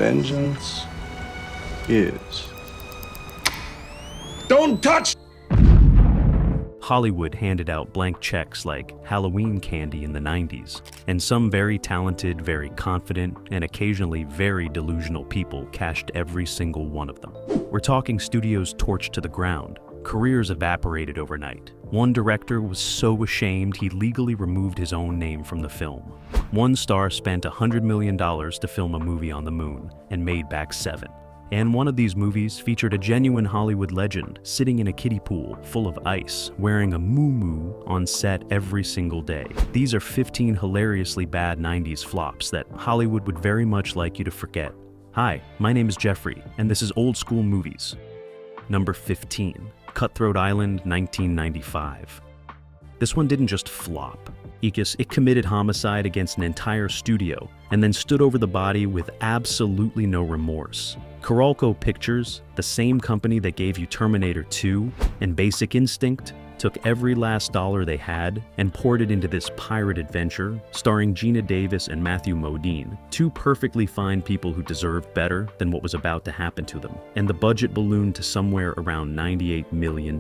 Vengeance is. Don't touch! Hollywood handed out blank checks like Halloween candy in the 90s, and some very talented, very confident, and occasionally very delusional people cashed every single one of them. We're talking studios torched to the ground, careers evaporated overnight. One director was so ashamed he legally removed his own name from the film. One star spent $100 million to film a movie on the moon and made back 7. And one of these movies featured a genuine Hollywood legend sitting in a kiddie pool full of ice, wearing a moo-moo on set every single day. These are 15 hilariously bad 90s flops that Hollywood would very much like you to forget. Hi, my name is Jeffrey, and this is Old School Movies. Number 15, Cutthroat Island, 1995. This one didn't just flop. It committed homicide against an entire studio and then stood over the body with absolutely no remorse. Carolco Pictures, the same company that gave you Terminator 2 and Basic Instinct, took every last dollar they had and poured it into this pirate adventure starring Gina Davis and Matthew Modine, two perfectly fine people who deserved better than what was about to happen to them. And the budget ballooned to somewhere around $98 million,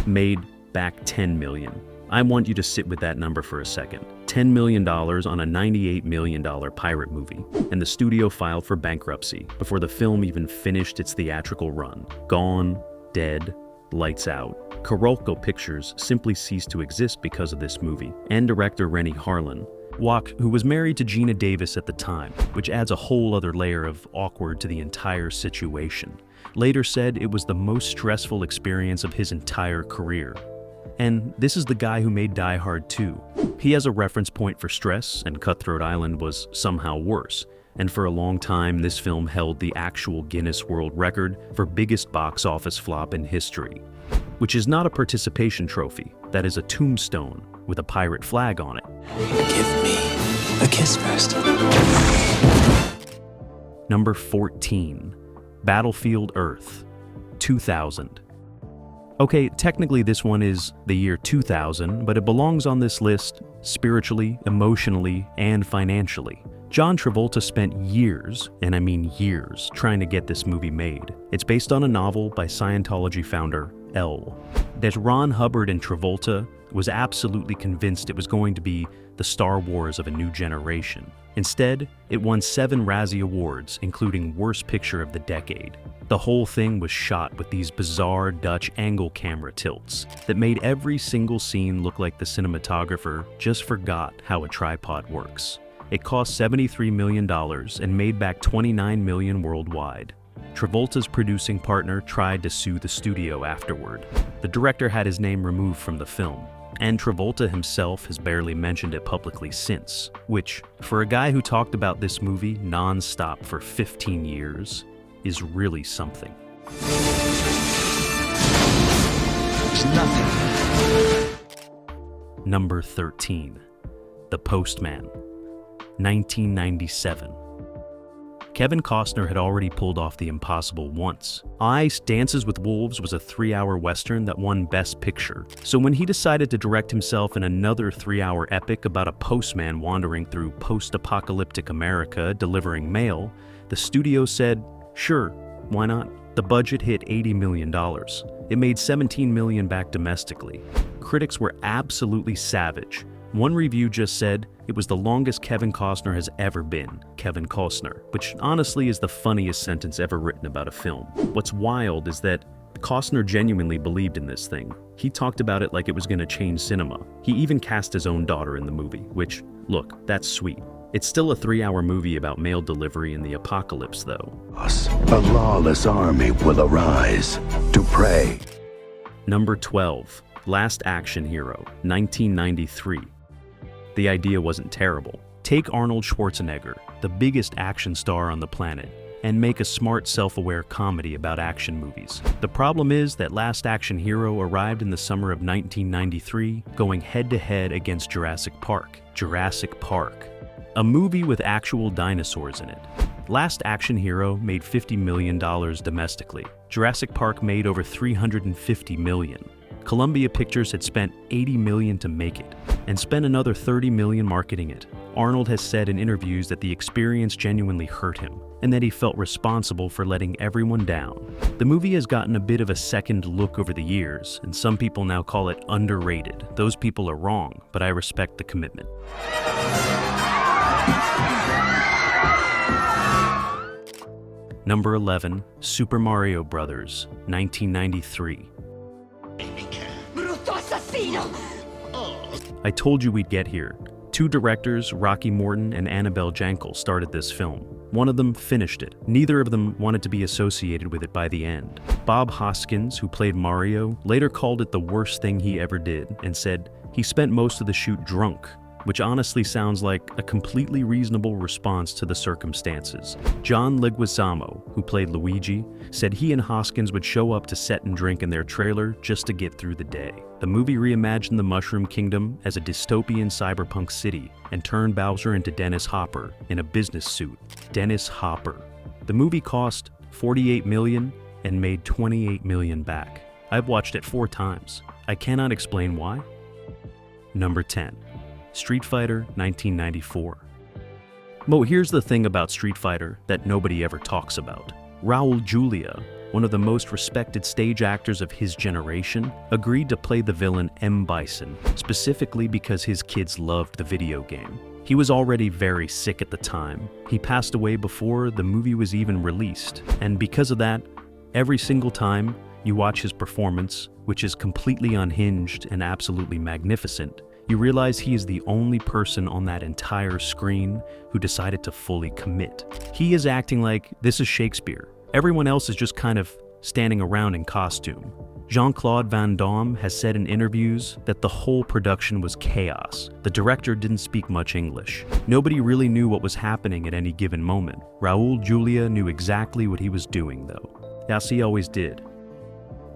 made back $10 million. I want you to sit with that number for a second. $10 million on a $98 million pirate movie, and the studio filed for bankruptcy before the film even finished its theatrical run. Gone, dead, lights out. Carolco Pictures simply ceased to exist because of this movie, and director Rennie Harlin. Wack, who was married to Gina Davis at the time, which adds a whole other layer of awkward to the entire situation, later said it was the most stressful experience of his entire career. And this is the guy who made Die Hard 2. He has a reference point for stress, and Cutthroat Island was somehow worse. And for a long time, this film held the actual Guinness World Record for biggest box office flop in history. Which is not a participation trophy, that is a tombstone with a pirate flag on it. Give me a kiss first. Number 14, Battlefield Earth, 2000. Okay, technically this one is the year 2000, but it belongs on this list spiritually, emotionally, and financially. John Travolta spent years, and I mean years, trying to get this movie made. It's based on a novel by Scientology founder L. That Ron Hubbard and Travolta was absolutely convinced it was going to be the Star Wars of a new generation. Instead, it won 7 Razzie Awards, including Worst Picture of the Decade. The whole thing was shot with these bizarre Dutch angle camera tilts that made every single scene look like the cinematographer just forgot how a tripod works. It cost $73 million and made back $29 million worldwide. Travolta's producing partner tried to sue the studio afterward. The director had his name removed from the film, and Travolta himself has barely mentioned it publicly since, which, for a guy who talked about this movie non-stop for 15 years, is really something. There's nothing. Number 13, The Postman, 1997. Kevin Costner had already pulled off the impossible once. Ice Dances with Wolves was a 3-hour Western that won Best Picture. So when he decided to direct himself in another 3-hour epic about a postman wandering through post-apocalyptic America delivering mail, the studio said, sure, why not? The budget hit $80 million. It made $17 million back domestically. Critics were absolutely savage. One review just said, it was the longest Kevin Costner has ever been, Kevin Costner, which honestly is the funniest sentence ever written about a film. What's wild is that Costner genuinely believed in this thing. He talked about it like it was going to change cinema. He even cast his own daughter in the movie, which, look, that's sweet. It's still a 3-hour movie about mail delivery in the apocalypse, though. A lawless army will arise to prey. Number 12, Last Action Hero, 1993. The idea wasn't terrible. Take Arnold Schwarzenegger, the biggest action star on the planet, and make a smart, self-aware comedy about action movies. The problem is that Last Action Hero arrived in the summer of 1993, going head-to-head against Jurassic Park. Jurassic Park. A movie with actual dinosaurs in it. Last Action Hero made $50 million domestically. Jurassic Park made over $350 million. Columbia Pictures had spent $80 million to make it, and spent another $30 million marketing it. Arnold has said in interviews that the experience genuinely hurt him. and that he felt responsible for letting everyone down. The movie has gotten a bit of a second look over the years, and some people now call it underrated. Those people are wrong, but I respect the commitment. Number 11, Super Mario Bros., 1993. I told you we'd get here. Two directors, Rocky Morton and Annabelle Jankel, started this film. One of them finished it. Neither of them wanted to be associated with it by the end. Bob Hoskins, who played Mario, later called it the worst thing he ever did and said he spent most of the shoot drunk, which honestly sounds like a completely reasonable response to the circumstances. John Leguizamo, who played Luigi, said he and Hoskins would show up to set and drink in their trailer just to get through the day. The movie reimagined the Mushroom Kingdom as a dystopian cyberpunk city and turned Bowser into Dennis Hopper in a business suit. Dennis Hopper. The movie cost $48 million and made $28 million back. I've watched it 4 times. I cannot explain why. Number 10. Street Fighter 1994. Mo, here's the thing about Street Fighter that nobody ever talks about. Raul Julia, one of the most respected stage actors of his generation, agreed to play the villain M. Bison, specifically because his kids loved the video game. He was already very sick at the time. He passed away before the movie was even released, and because of that, every single time you watch his performance, which is completely unhinged and absolutely magnificent, you realize he is the only person on that entire screen who decided to fully commit. He is acting like this is Shakespeare. Everyone else is just kind of standing around in costume. Jean-Claude Van Damme has said in interviews that the whole production was chaos. The director didn't speak much English. Nobody really knew what was happening at any given moment. Raul Julia knew exactly what he was doing, though. Yes, he always did.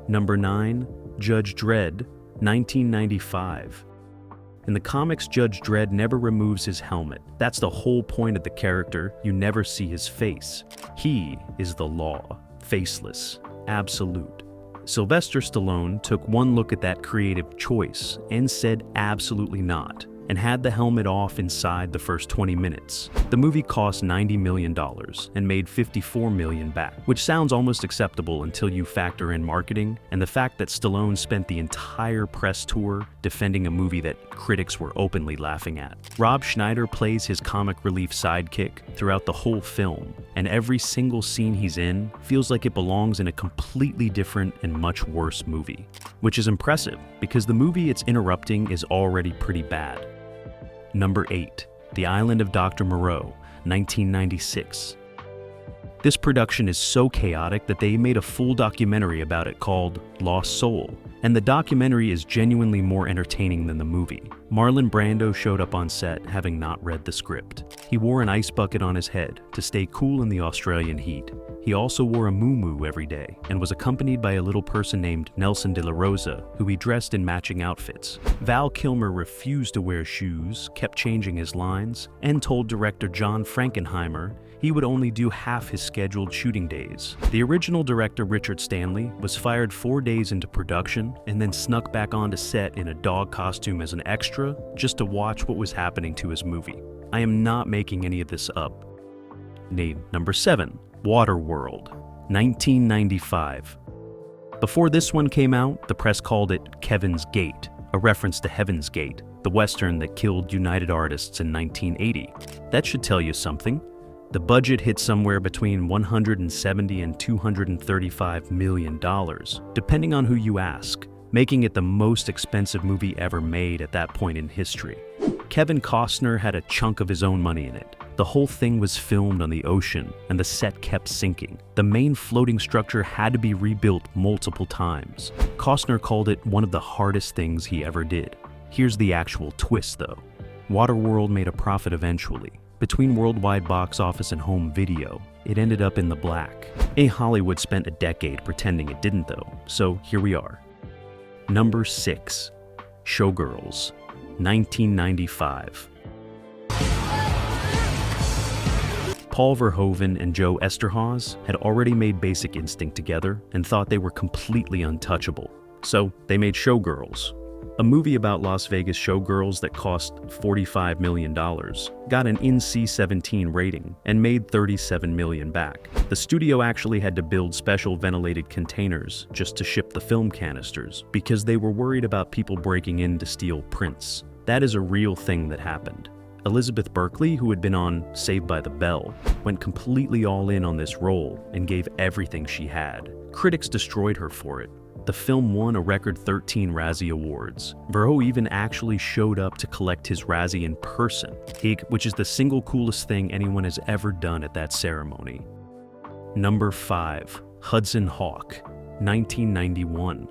Number 9, Judge Dredd, 1995. In the comics, Judge Dredd never removes his helmet. That's the whole point of the character. You never see his face. He is the law, faceless, absolute. Sylvester Stallone took one look at that creative choice and said absolutely not, and had the helmet off inside the first 20 minutes. The movie cost $90 million and made $54 million back, which sounds almost acceptable until you factor in marketing and the fact that Stallone spent the entire press tour defending a movie that critics were openly laughing at. Rob Schneider plays his comic relief sidekick throughout the whole film, and every single scene he's in feels like it belongs in a completely different and much worse movie, which is impressive because the movie it's interrupting is already pretty bad. Number 8, The Island of Dr. Moreau, 1996. This production is so chaotic that they made a full documentary about it called Lost Soul, and the documentary is genuinely more entertaining than the movie. Marlon Brando showed up on set having not read the script. He wore an ice bucket on his head to stay cool in the Australian heat. He also wore a muumuu every day and was accompanied by a little person named Nelson de la Rosa, who he dressed in matching outfits. Val Kilmer refused to wear shoes, kept changing his lines, and told director John Frankenheimer he would only do half his scheduled shooting days. The original director, Richard Stanley, was fired 4 days into production and then snuck back onto set in a dog costume as an extra just to watch what was happening to his movie. I am not making any of this up. Number 7, Waterworld, 1995. Before this one came out, the press called it Kevin's Gate, a reference to Heaven's Gate, the Western that killed United Artists in 1980. That should tell you something. The budget hit somewhere between $170 and $235 million, depending on who you ask, making it the most expensive movie ever made at that point in history. Kevin Costner had a chunk of his own money in it. The whole thing was filmed on the ocean, and the set kept sinking. The main floating structure had to be rebuilt multiple times. Costner called it one of the hardest things he ever did. Here's the actual twist, though. Waterworld made a profit eventually. Between worldwide box office and home video, it ended up in the black. Hollywood spent a decade pretending it didn't though, so here we are. Number 6, Showgirls, 1995. Paul Verhoeven and Joe Esterhazy had already made Basic Instinct together and thought they were completely untouchable. So they made Showgirls. A movie about Las Vegas showgirls that cost $45 million, got an NC-17 rating, and made $37 million back. The studio actually had to build special ventilated containers just to ship the film canisters because they were worried about people breaking in to steal prints. That is a real thing that happened. Elizabeth Berkley, who had been on Saved by the Bell, went completely all in on this role and gave everything she had. Critics destroyed her for it. The film won a record 13 Razzie Awards. Verhoeven even actually showed up to collect his Razzie in person, which is the single coolest thing anyone has ever done at that ceremony. Number 5. Hudson Hawk, 1991.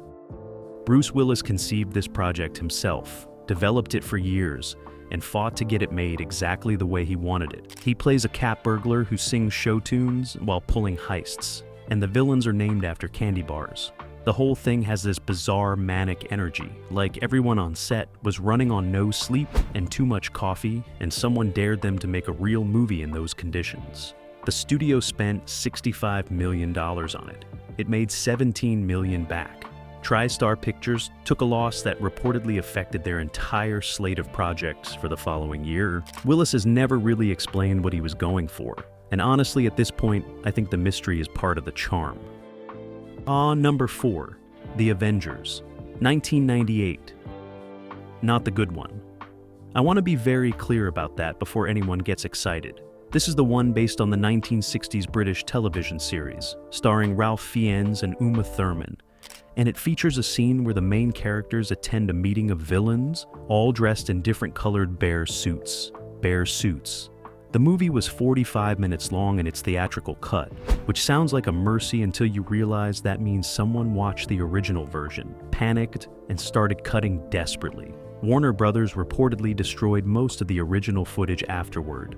Bruce Willis conceived this project himself, developed it for years, and fought to get it made exactly the way he wanted it. He plays a cat burglar who sings show tunes while pulling heists, and the villains are named after candy bars. The whole thing has this bizarre manic energy, like everyone on set was running on no sleep and too much coffee, and someone dared them to make a real movie in those conditions. The studio spent $65 million on it. It made $17 million back. TriStar Pictures took a loss that reportedly affected their entire slate of projects for the following year. Willis has never really explained what he was going for, and honestly at this point, I think the mystery is part of the charm. Number 4. The Avengers, 1998. Not the good one. I want to be very clear about that before anyone gets excited. This is the one based on the 1960s British television series, starring Ralph Fiennes and Uma Thurman, and it features a scene where the main characters attend a meeting of villains, all dressed in different colored bear suits. Bear suits. The movie was 45 minutes long in its theatrical cut, which sounds like a mercy until you realize that means someone watched the original version, panicked, and started cutting desperately. Warner Brothers reportedly destroyed most of the original footage afterward.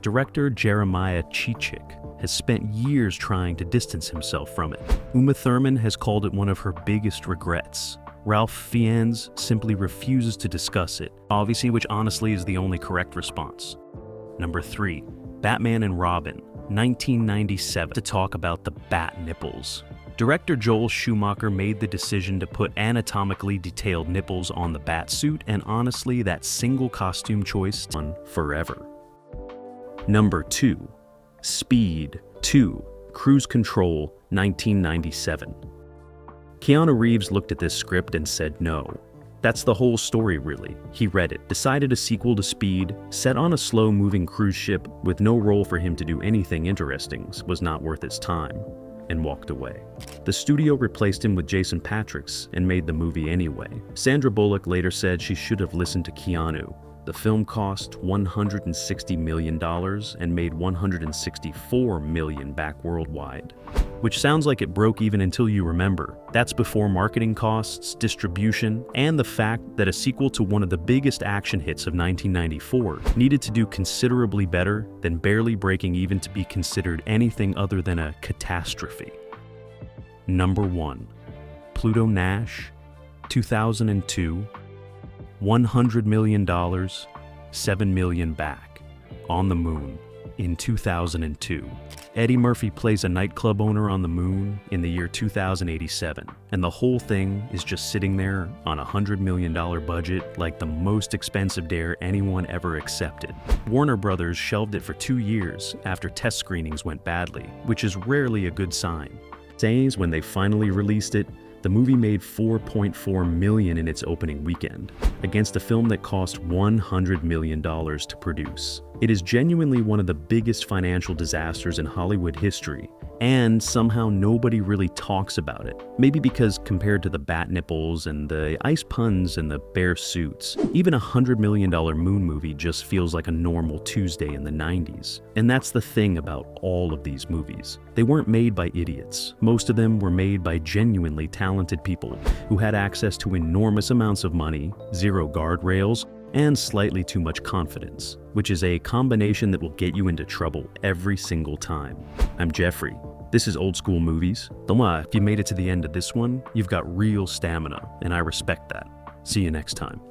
Director Jeremiah Chichik has spent years trying to distance himself from it. Uma Thurman has called it one of her biggest regrets. Ralph Fiennes simply refuses to discuss it, obviously, which honestly is the only correct response. Number 3. Batman and Robin, 1997, to talk about the bat nipples. Director Joel Schumacher made the decision to put anatomically detailed nipples on the bat suit, and honestly, that single costume choice on forever. Number 2. Speed 2, Cruise Control, 1997. Keanu Reeves looked at this script and said no. That's the whole story, really. He read it, decided a sequel to Speed, set on a slow-moving cruise ship with no role for him to do anything interesting, was not worth his time, and walked away. The studio replaced him with Jason Patrics and made the movie anyway. Sandra Bullock later said she should have listened to Keanu. The film cost $160 million and made $164 million back worldwide. Which sounds like it broke even until you remember. That's before marketing costs, distribution, and the fact that a sequel to one of the biggest action hits of 1994 needed to do considerably better than barely breaking even to be considered anything other than a catastrophe. Number 1. Pluto Nash, 2002. $100 million, $7 million back, on the moon, in 2002. Eddie Murphy plays a nightclub owner on the moon in the year 2087, and the whole thing is just sitting there on a $100 million budget like the most expensive dare anyone ever accepted. Warner Brothers shelved it for 2 years after test screenings went badly, which is rarely a good sign. Days when they finally released it, the movie made $4.4 million in its opening weekend, against a film that cost $100 million to produce. It is genuinely one of the biggest financial disasters in Hollywood history, and somehow nobody really talks about it. Maybe because compared to the bat nipples and the ice puns and the bear suits, even a $100 million moon movie just feels like a normal Tuesday in the 90s. And that's the thing about all of these movies. They weren't made by idiots. Most of them were made by genuinely talented people who had access to enormous amounts of money, zero guardrails, and slightly too much confidence, which is a combination that will get you into trouble every single time. I'm Jeffrey. This is Old School Movies. If you made it to the end of this one, you've got real stamina, and I respect that. See you next time.